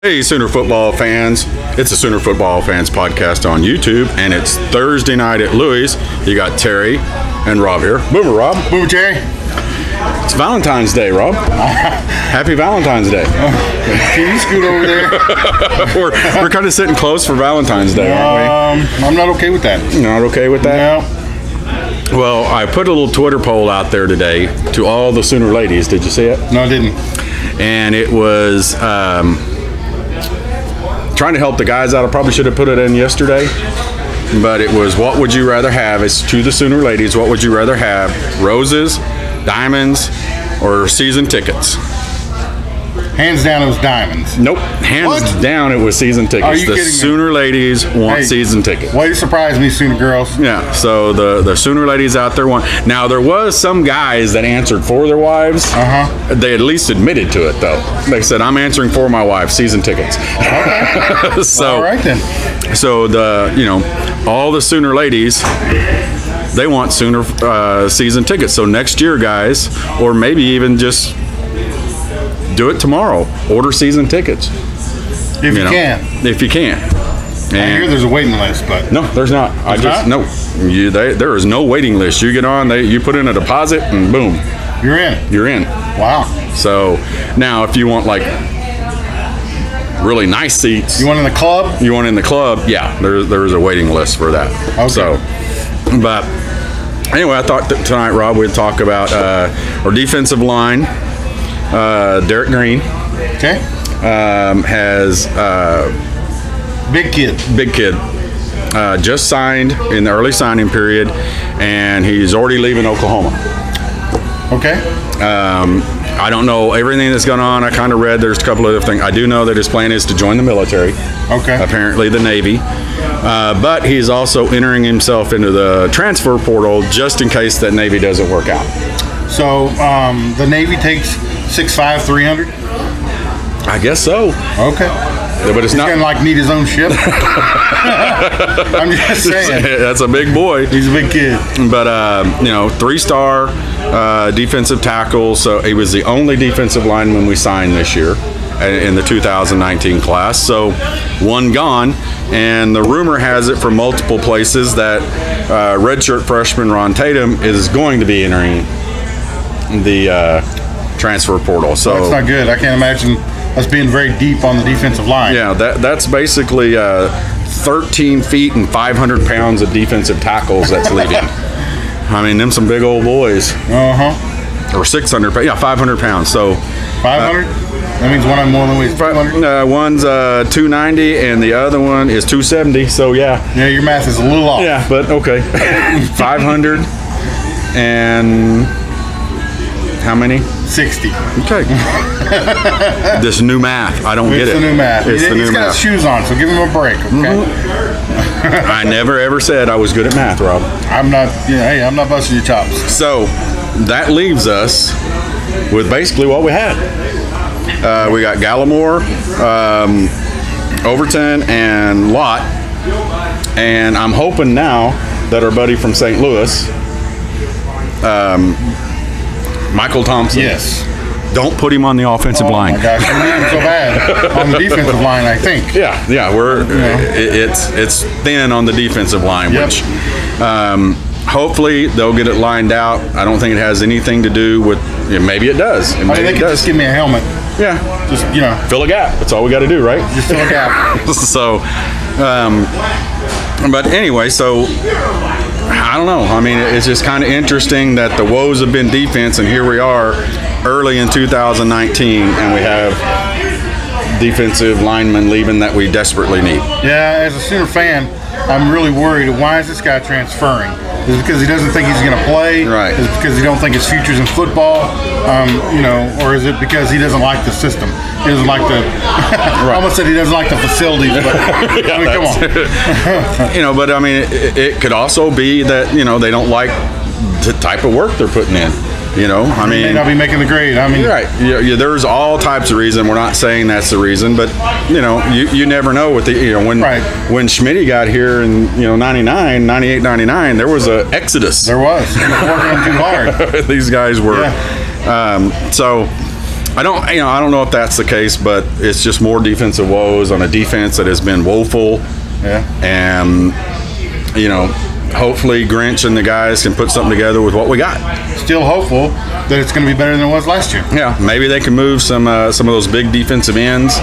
Hey, Sooner football fans. It's a Sooner Football Fans podcast on YouTube, and it's Thursday night at Louis. You got Terry and Rob here. Boomer, Rob. Boomer, Terry. It's Valentine's Day, Rob. Happy Valentine's Day. Can you scoot over there? we're kind of sitting close for Valentine's Day, aren't we? I'm not okay with that. You're not okay with that? No. Well, I put a little Twitter poll out there today to all the Sooner ladies. Did you see it? No, I didn't. And it was trying to help the guys out. I probably should have put it in yesterday, but it was, what would you rather have? It's to the Sooner ladies. What would you rather have? Roses, diamonds, or season tickets? Hands down, it was diamonds. Nope. Hands down, it was season tickets. Are you The kidding me? Sooner ladies want season tickets. Way to surprise me, Sooner girls. Yeah, so the Sooner ladies out there want. Now, there was some guys that answered for their wives. They at least admitted to it, though. They said, I'm answering for my wife, season tickets. Okay. So, all right, then. So, all the Sooner ladies, they want Sooner season tickets. So next year, guys, or maybe even just do it tomorrow. Order season tickets. If you can. If you can. I hear there's a waiting list, but no, there's not. There is no waiting list. You get on, you put in a deposit, and boom, you're in. You're in. Wow. So now, if you want like really nice seats, You want in the club? you want in the club, yeah, there's a waiting list for that. Okay. So, but anyway, I thought that tonight, Rob, we'd talk about our defensive line. Derek Green Okay. has Big kid. just signed in the early signing period, and he's already leaving Oklahoma. Okay. I don't know everything that's going on. I kind of read there's a couple of other things. I do know that his plan is to join the military. Okay. Apparently the Navy. But he's also entering himself into the transfer portal just in case that Navy doesn't work out. So the Navy takes 6'5", 300. I guess so. Okay. But it's He's not. gonna need his own ship. I'm just saying. That's a big boy. He's a big kid. But 3-star defensive tackle. So he was the only defensive lineman we signed this year in the 2019 class. So one gone, and the rumor has it from multiple places that redshirt freshman Ron Tatum is going to be entering the transfer portal. So that's not good. I can't imagine us being very deep on the defensive line. yeah, that's basically 13 feet and 500 pounds of defensive tackles that's leaving. I mean, them some big old boys. Or 600 pounds. Yeah, 500 pounds. So 500? That means one on more than weighs 200? One's 290 and the other one is 270. So yeah. Yeah, your math is a little off. Yeah, but okay. 500 and how many? 60. Okay. This new math. I don't get it. It's the new math. It's the new He's got math. his shoes on, so give him a break, okay? I never ever said I was good at math, Rob. I'm not, hey, I'm not busting your chops. So that leaves us with basically what we had. We got Gallimore, Overton, and Lott. And I'm hoping now that our buddy from St. Louis, Michael Thompson. Yes. Don't put him on the offensive line. Oh my gosh, we need him so bad on the defensive line, I think. Yeah, it's thin on the defensive line, Yep. which hopefully they'll get it lined out. I don't think it has anything to do with. Maybe it does. I mean, they could just give me a helmet. Yeah, Just, fill a gap. That's all we got to do, right? just fill a gap. So, but anyway, so I don't know. I mean, it's just kind of interesting that the woes have been defense, and here we are early in 2019, and we have defensive linemen leaving that we desperately need. Yeah, as a Sooner fan, I'm really worried. Why is this guy transferring? Is it because he doesn't think he's going to play? Right. Is it because he don't think his future's in football? Or is it because he doesn't like the system? He doesn't like the. I almost said he doesn't like the facilities, but Yeah, come on. But I mean, it could also be that they don't like the type of work they're putting in. I He may mean, not be making the grade. I mean, right. There's all types of reason. We're not saying that's the reason, but you never know with the when Schmitty got here in 98, 99, there was a exodus. there was. He was working him too hard. These guys were. Yeah. So I don't know if that's the case, but it's just more defensive woes on a defense that has been woeful. Yeah. And hopefully Grinch and the guys can put something together with what we got. Still hopeful that it's going to be better than it was last year. Yeah, maybe they can move some of those big defensive ends.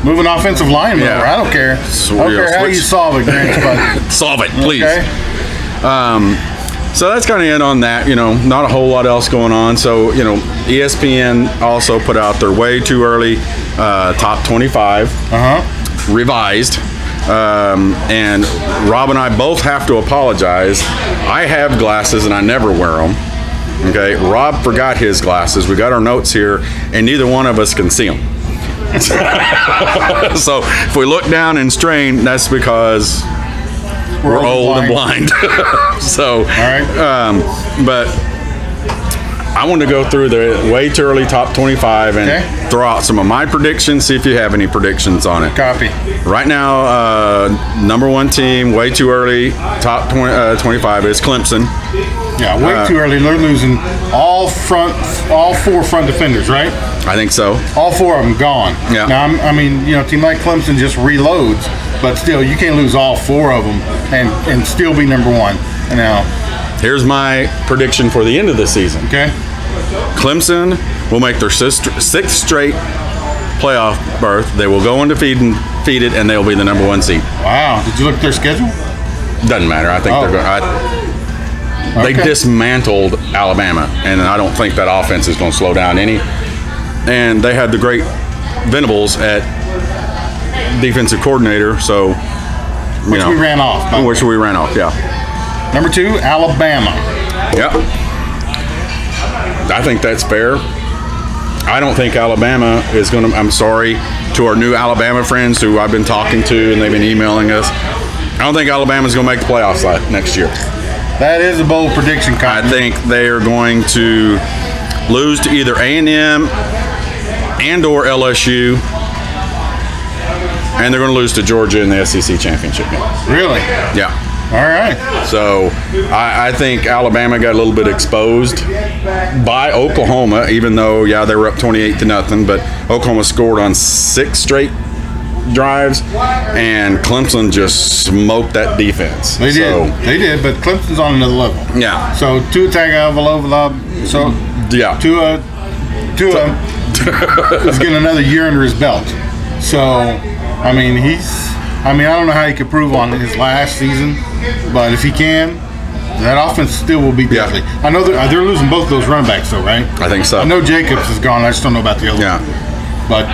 Move an offensive lineman over. I don't care. I don't care how you solve it, Grinch, but solve it, please. Okay. So that's kind of it on that. Not a whole lot else going on. So ESPN also put out their way too early top 25 revised. And Rob and I both have to apologize. I have glasses and I never wear them. Okay, Rob forgot his glasses. We got our notes here, and neither one of us can see them. So if we look down and strain, that's because we're old and blind. So, all right. But I want to go through the way too early top 25 and throw out some of my predictions, see if you have any predictions on it. Copy. Right now, number one team, way too early, top 25 is Clemson. Yeah, way too early. They're losing all four front defenders, right? I think so. All four of them gone. Yeah. Now, a team like Clemson just reloads, but still, you can't lose all four of them and still be number one. Now, here's my prediction for the end of the season. Okay. Clemson will make their sixth straight playoff berth. They will go undefeated, and they'll be the number one seed. Wow. Did you look at their schedule? Doesn't matter. I think they're going. They dismantled Alabama, and I don't think that offense is going to slow down any. And they had the great Venables at defensive coordinator, so which we ran off. Yeah. Number 2, Alabama. Yeah. I think that's fair. I don't think Alabama is going to. I'm sorry to our new Alabama friends who I've been talking to, and they've been emailing us. I don't think Alabama's going to make the playoffs next year. That is a bold prediction, Cotton. I think they are going to lose to either A&M and or LSU, and they're going to lose to Georgia in the SEC championship game. Really? Yeah. All right. So I think Alabama got a little bit exposed by Oklahoma, even though, they were up 28-0, but Oklahoma scored on 6 straight drives, and Clemson just smoked that defense. They did, but Clemson's on another level. Yeah. So Tua Tagovailoa, Tua is getting another year under his belt. So, I don't know how he could prove on his last season, but if he can, that offense still will be deadly. Yeah. I know they're losing both those running backs, though, right? I think so. I know Jacobs is gone. I just don't know about the other one. But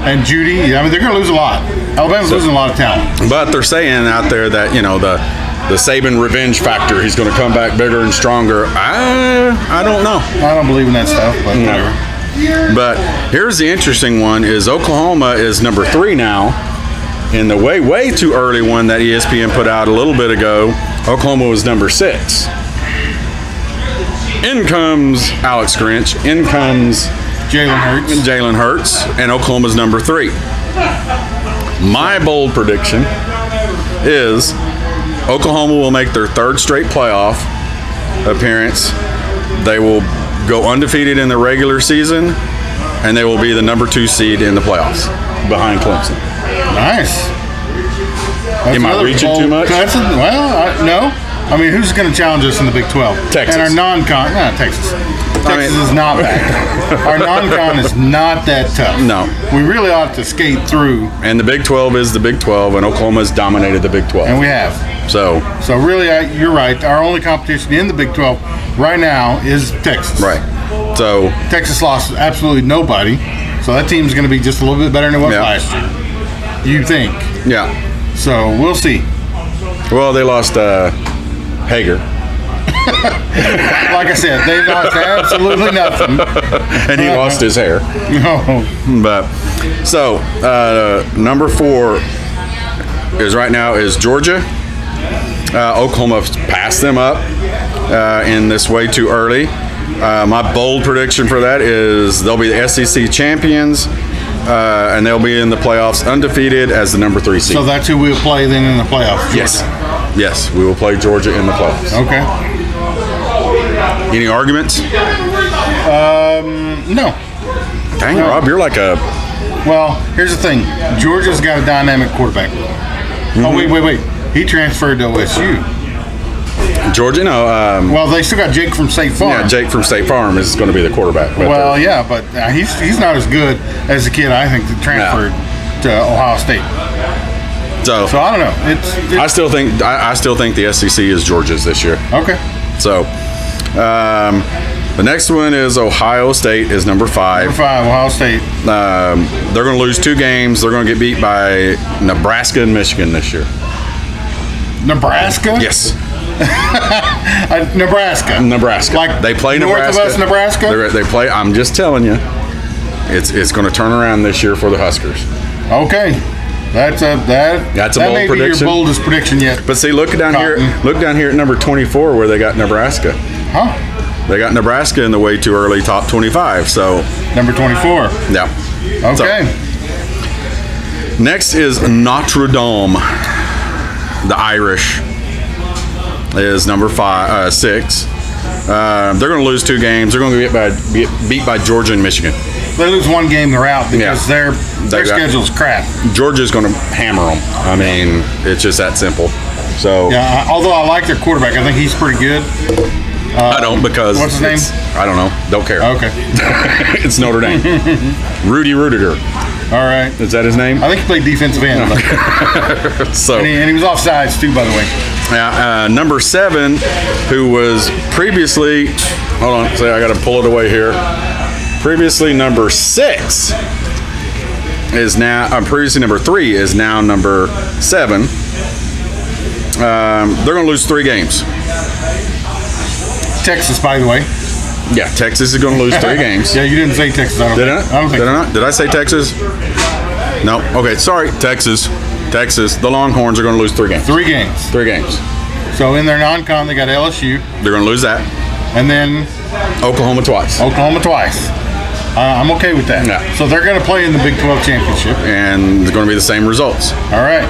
and Judy, they're going to lose a lot. Alabama's losing a lot of talent. But they're saying out there that the Saban revenge factor, he's going to come back bigger and stronger. I don't know. I don't believe in that stuff, but whatever. But here's the interesting one: is Oklahoma is number 3 now. In the way too early one that ESPN put out a little bit ago, Oklahoma was number 6. In comes Alex Grinch. In comes Jalen Hurts, and Oklahoma's number 3. My bold prediction is Oklahoma will make their 3rd straight playoff appearance. They will go undefeated in the regular season, and they will be the number 2 seed in the playoffs behind Clemson. Nice. Am I reaching too much? No. Who's going to challenge us in the Big 12? Texas. And our non-con, Texas. Texas is not bad. Our non-con is not that tough. No. We really ought to skate through. And the Big 12 is the Big 12, and Oklahoma's dominated the Big 12. And we have. So really, you're right. Our only competition in the Big 12 right now is Texas. Right. So Texas lost absolutely nobody. So that team's going to be just a little bit better than it was last year. You think? Yeah. So we'll see. Well, they lost Hager. Like I said, they lost absolutely nothing. And he lost his hair. No. But so number 4 is right now is Georgia. Oklahoma passed them up in this way too early. My bold prediction for that is they'll be the SEC champions, and they'll be in the playoffs undefeated as the number 3 seed. So that's who we'll play then in the playoffs, Georgia. Yes, we will play Georgia in the playoffs. Okay. Any arguments? No. Dang, No. Rob, you're like a. Well, here's the thing. Georgia's got a dynamic quarterback. Oh, wait. He transferred to OSU. Georgia, no. Well, they still got Jake from State Farm. Yeah, Jake from State Farm is going to be the quarterback. Well, yeah, but he's not as good as the kid I think that transferred to Ohio State. So I don't know. I still think the SEC is Georgia's this year. Okay. So the next one is Ohio State is number 5. Number 5, Ohio State. They're going to lose 2 games. They're going to get beat by Nebraska and Michigan this year. Nebraska? Yes. Nebraska. Like they play north Nebraska. of us, Nebraska. They play. I'm just telling you, it's going to turn around this year for the Huskers. Okay, that's a bold may prediction. Be your boldest prediction yet. But see, look down here at number 24 where they got Nebraska. Huh? They got Nebraska in the way too early top 25. So number 24. Yeah. Okay. So, next is Notre Dame. The Irish is number 6. They're going to lose 2 games. They're going to get beat by Georgia and Michigan. They lose 1 game, they're out because their schedule's crap. Georgia's going to hammer them. I mean, it's just that simple. So yeah, although I like their quarterback, I think he's pretty good. I don't because what's his name? I don't know. Don't care. Okay. It's Notre Dame. Rudy Rudiger. All right. Is that his name? I think he played defensive end. So and he was offsides too, by the way. Number 7, who was previously, hold on, I got to pull it away here. Previously number 6 is now, previously number 3 is now number 7. They're going to lose 3 games. Texas, by the way. Yeah, Texas is going to lose 3 games. Yeah, you didn't say Texas. I don't think. Did I not? Did I say Texas? No. Okay, sorry, Texas. The Longhorns are going to lose 3 games. 3 games. 3 games. So in their non-con, they got LSU. They're going to lose that. And then Oklahoma twice. I'm okay with that. Yeah. So they're going to play in the Big 12 championship. And it's going to be the same results. All right.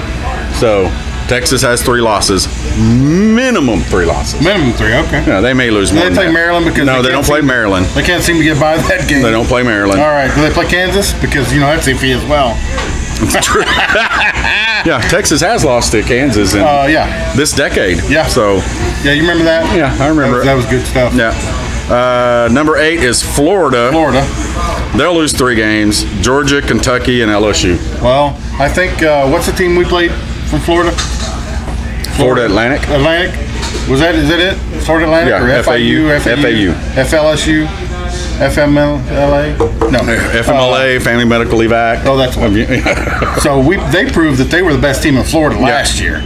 So Texas has 3 losses. Minimum 3 losses. Minimum 3, okay. Yeah, they may lose more. Do they play Maryland? Because no, they don't play Maryland. They can't seem to get by that game. They don't play Maryland. All right. Do they play Kansas? Because, that's iffy as well. It's true. Yeah, Texas has lost to Kansas in this decade. Yeah. So. Yeah, you remember that? Yeah, I remember. That was good stuff. Yeah. Number 8 is Florida. They'll lose 3 games. Georgia, Kentucky, and LSU. Well, I think what's the team we played from Florida? Florida Atlantic. Is that it? Florida Atlantic or FAU? FLSU? FMLA? No. FMLA, Family Medical Evac. Oh, that's one. So they proved that they were the best team in Florida last year.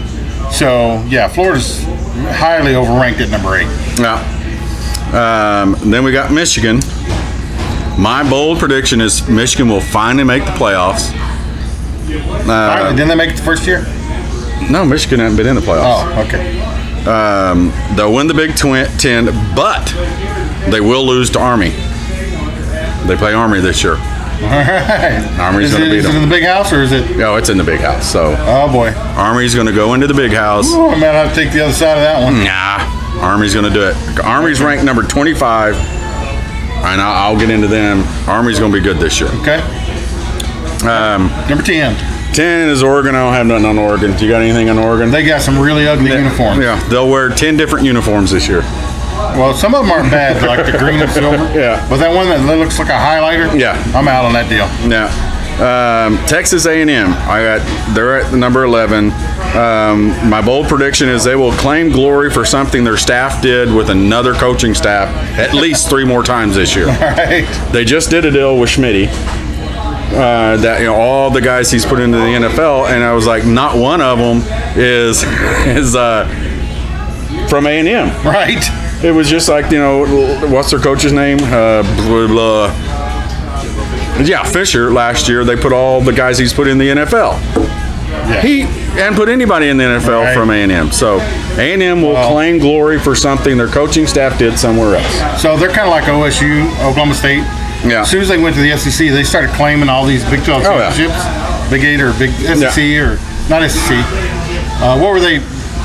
So, yeah, Florida's highly overranked at number 8. Yeah. Then we got Michigan. My bold prediction is Michigan will finally make the playoffs. Didn't they make it the first year? No, Michigan hasn't been in the playoffs. Oh, okay. They'll win the Big 10, but they will lose to Army. They play Army this year. All right. Army's going to beat them. Is it in the big house or is it? Oh, it's in the big house. So. Oh boy. Army's going to go into the big house. Ooh, I might have to take the other side of that one. Nah, Army's going to do it. Army's ranked number 25, and I'll get into them. Army's going to be good this year. Okay. Number 10. 10 is Oregon. I don't have nothing on Oregon. Do you got anything on Oregon? They got some really ugly uniforms. Yeah, they'll wear 10 different uniforms this year. Well, some of them aren't bad, like the green and silver. Yeah. But that one that looks like a highlighter. Yeah. I'm out on that deal. Yeah. Texas A&M. They're at number 11. My bold prediction is they will claim glory for something their staff did with another coaching staff at least 3 more times this year. All right. They just did a deal with Schmitty. That all the guys he's put into the NFL, and I was like, not one of them is from A&M. Right. It was just like, what's their coach's name? Blah, blah. Yeah, Fisher last year. They put all the guys he's put in the NFL. Yeah. He hadn't put anybody in the NFL from A&M. So A&M will claim glory for something their coaching staff did somewhere else. So they're kind of like OSU, Oklahoma State. Yeah. As soon as they went to the SEC, they started claiming all these Big 12 championships. Big 8 or Big SEC or not SEC. What were they?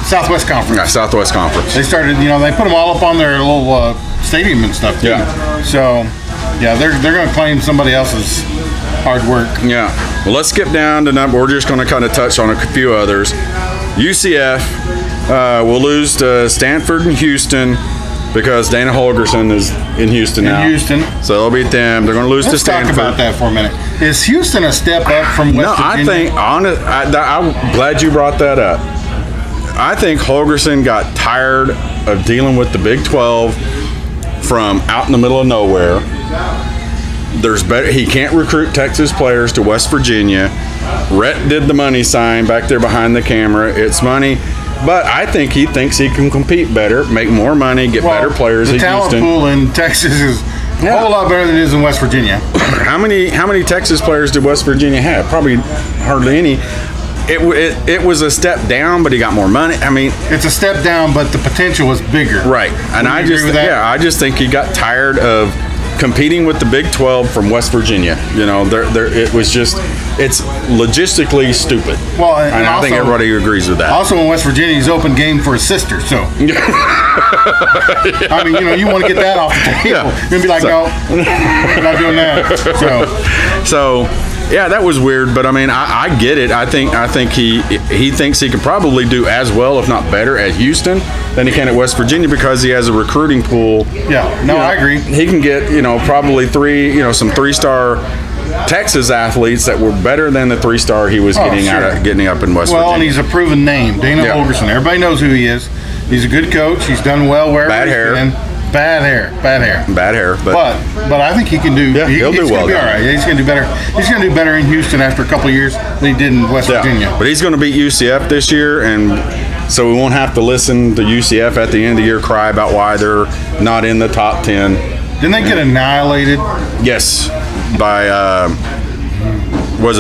Southwest Conference. Yeah, Southwest Conference. They started, they put them all up on their little stadium and stuff too. Yeah. So, yeah, they're going to claim somebody else's hard work. Yeah. Well, let's skip down to number. We're just going to kind of touch on a few others. UCF will lose to Stanford and Houston because Dana Holgerson is in Houston now. So they'll beat them. They're going to lose to Stanford. Let's talk about that for a minute. Is Houston a step up from West Virginia? I'm glad you brought that up. I think Holgerson got tired of dealing with the Big 12 from out in the middle of nowhere. He can't recruit Texas players to West Virginia. Rhett did the money sign back there behind the camera. It's money. But I think he thinks he can compete better, make more money, get better players in Houston. The talent pool in Texas is a whole lot better than it is in West Virginia. How many Texas players did West Virginia have? Probably hardly any. It was a step down, but he got more money. I mean, it's a step down, but the potential was bigger. Right. And I just think he got tired of competing with the Big 12 from West Virginia. It's logistically stupid. Well, and I think everybody agrees with that. Also, in West Virginia, he's open game for his sister. So, I mean, you want to get that off the table. Yeah. You're gonna be like, no, I'm not doing that. So, yeah, that was weird. But I mean, I get it. I think he thinks he can probably do as well, if not better, at Houston than he can at West Virginia because he has a recruiting pool. Yeah, I agree. He can get probably some 3-star Texas athletes that were better than the 3-star he was getting up in West Virginia. Well, and he's a proven name, Dana Holgerson. Everybody knows who he is. He's a good coach. He's done well wherever he's been. Bad hair. But I think he can do. Yeah, he'll do well. Be all right. He's going to do better. He's going to do better in Houston after a couple of years than he did in West Virginia. But he's going to beat UCF this year, and so we won't have to listen to UCF at the end of the year cry about why they're not in the top 10. Didn't they get annihilated? Yes, by was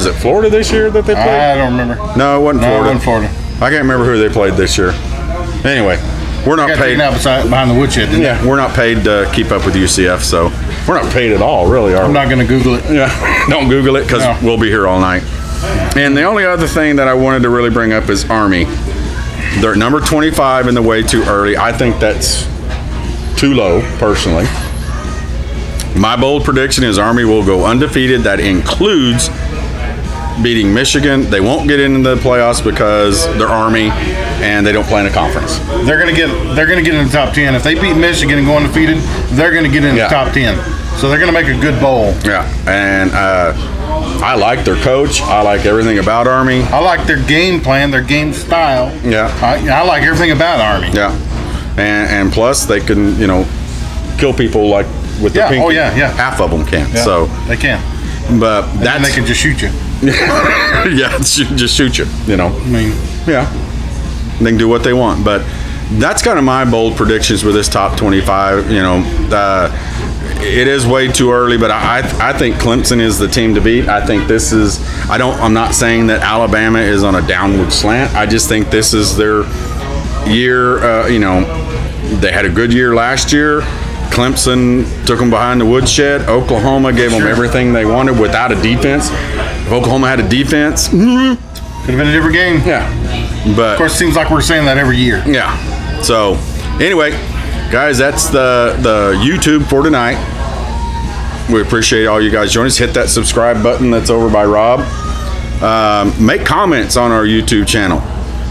it Florida this year that they played? I don't remember. No, it wasn't Florida. It wasn't Florida. I can't remember who they played this year. Anyway, we're not paid. Behind the woodshed. We're not paid to keep up with UCF, so we're not paid at all, really. I'm not going to Google it. Yeah, don't Google it because we'll be here all night. And the only other thing that I wanted to really bring up is Army. They're at number 25 in the way too early. I think that's too low, personally. My bold prediction is Army will go undefeated. That includes beating Michigan. They won't get into the playoffs because they're Army and they don't play in a conference. They're gonna get in the top 10. If they beat Michigan and go undefeated, they're gonna get in the top 10. So they're gonna make a good bowl. Yeah, and I like their coach. I like everything about Army. I like their game plan, their game style. Yeah, I like everything about Army. Yeah, and plus they can kill people like with the pinky. Oh yeah. Half of them can. Yeah, so they can. But then they can just shoot you. Yeah, just shoot you. I mean, yeah, they can do what they want. But that's kind of my bold predictions with this top 25. It is way too early, but I think Clemson is the team to beat. I think this is. I'm not saying that Alabama is on a downward slant. I just think this is their year. They had a good year last year. Clemson took them behind the woodshed. Oklahoma gave them everything they wanted without a defense. If Oklahoma had a defense, could have been a different game. Yeah, but of course, it seems like we're saying that every year. Yeah. So, anyway, guys, that's the YouTube for tonight. We appreciate all you guys joining us. Hit that subscribe button that's over by Rob. Make comments on our YouTube channel.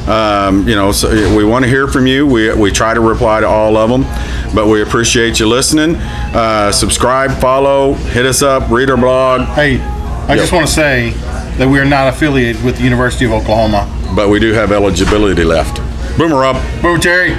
So we want to hear from you. We try to reply to all of them, but we appreciate you listening. Subscribe, follow, hit us up, read our blog. Hey, I just want to say that we are not affiliated with the University of Oklahoma, but we do have eligibility left. Boomer, Rob. Boomer, Terry.